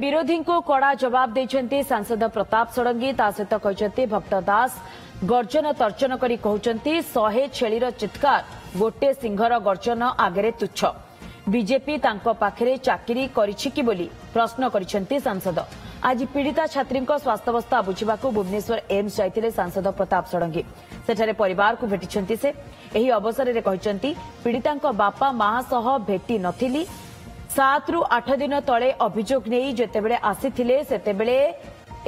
विरोधी को कड़ा जवाब देते सांसद प्रताप षडंगी सहित कहते भक्त दास गर्जन तर्जन कर कहते 100 छेलीर चित्कार गोटे सिंहर गर्जन आगे तुच्छ बीजेपी पाखे चाकरी करिछि बोली प्रश्न करिसेंती सांसद। आज पीड़िता छात्री स्वास्थ्यावस्था बुझा भुवनेश्वर एम्स जाइथिले सांसद प्रताप षडंगी सेठारे परिवार को भेटिछंती से एही अवसर में कहते पीड़िता बापा मां सह भेटी नथिली 7 ରୁ 8 दिन तले अभियोग नहीं जेतेबेले आसीथिले सेतेबेले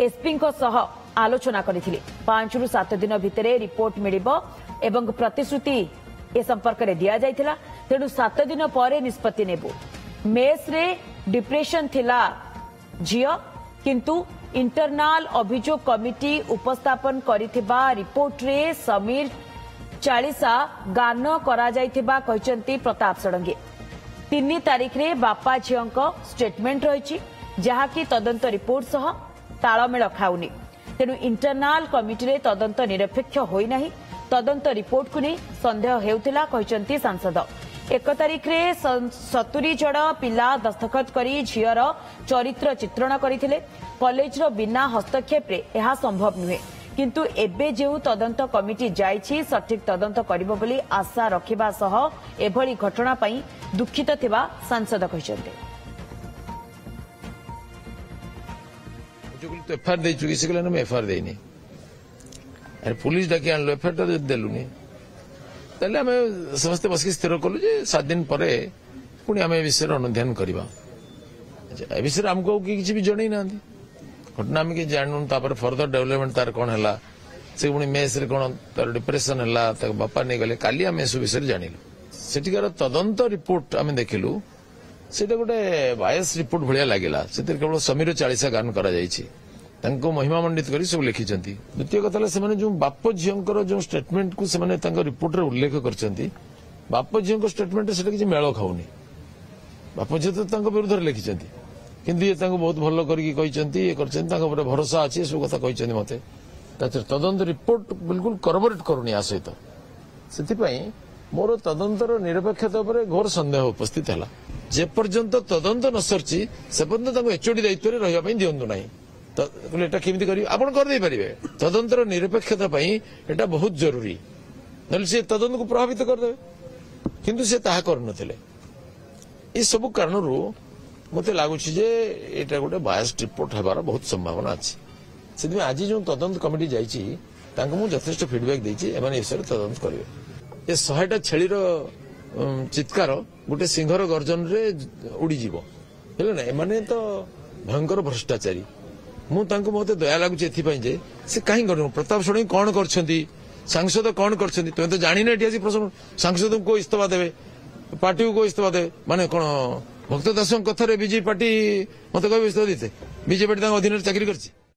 एसपी सह आलोचना करथिले 5 ରୁ 7 दिन भितरे रिपोर्ट मिलिबो एवं प्रतिश्रुति ए संपर्क रे दिया जायथिला तेणु 7 दिन पर निष्पत्ति नेबो। मेस रे डिप्रेशन थिला जियो किंतु इंटरनल अभियोग कमिटी उपस्थापन करिथिबा रिपोर्ट रे समीर 40 गान करा जायथिबा कहचंती प्रताप षडंगी। 3 तारीख रे बापा झीओं स्टेटमेंट रही जहाँकि तदंत रिपोर्ट सह तालमेल खाऊनी तेणु इंटरनल कमिटी रे तदंत निरपेक्ष होई नाही तदंत रिपोर्ट को नहीं संदेह हेउथिला कहचंती सांसद। 1 तारीख रे 70 जण पिला दस्तखत करी झीयर चरित्र चित्रण करथिले कॉलेज रो बिना हस्तक्षेप रे यह संभव नुहे किंतु एबे जेउ तदंत कमिटी जाइछि सठिक तदंत करिबो बोली आशा रखिबा सह एभली घटना पई दुखित थिबा सांसद कहचंते। जो एफआईआर दे चुकी से मैं एफआईआर देनी अरे पुलिस डाकी आनलो एफआईआर देलुनी ताले आम समस्ते बस स्थिर कलु जे 7 दिन पर पुणी आम विषय अनुध्यान करवा ए विषय आमको किसी भी जन ना घटना आम कि जानू फर्दर डेवलपमेंट तार कौन है से पुणी मेस रे कौन तार डिप्रेशन है बापा नहीं गले काली आम एसब विषय जानिलु सेठिकार तदंत रिपोर्ट आम देखिलु से गोटे बायस रिपोर्ट भाया लगिला से केवल समीर 40 गान करा महिमा मंडित कर सब लिखिं। द्वितीय कथा से जो बाप झीओं जो स्टेटमेंट को से रिपोर्ट उल्लेख कर बाप झीओं स्टेटमेंट से किसी मेल खाऊनी बाप झील तो विरुद्ध लिखिं किंतु ये बहुत भल कर भरोसा अच्छी सब कथा कहते मत तदंत रिपोर्ट बिल्कुल करबोरेट करूनी आ सहित से मोर तदंतर निरपेक्षता पर घोर संदेह उपस्थित है जेपर्यंत तदंत न सरची से पर्यंत एचओडी दायित्व में रही दिंतु ना केमी कर तदंतर निरपेक्षता एटा बहुत जरूरी ना सी तदंत को प्रभावित करदे किंतु से ताहा करनथिले ये सब कारण मत लगुच गोटे बायस्ड रिपोर्ट होबार बहुत संभावना अच्छी से आज जो तदंत कमिटी जाइए यथेष्ट फीडबैक देती तदंत करेंगे ये 100टा छेलीर चित्कार गोटे सिंहर गर्जन रे उड़ीज ना एमाने तो भयंकर भ्रष्टाचारी मत दया लगुच से कहीं प्रताप षडंगी कौन कर सांसद कौन कर तुम्हें तो जानी ना प्रश्न सांसद को इस्तीफा देवे पार्टी को इस्तीफा देवे माने कौन भक्त दास कथार बीजेपी पार्टी मत कह इस्तीफा देते बीजेपी पार्टी अधीन चाकरी कर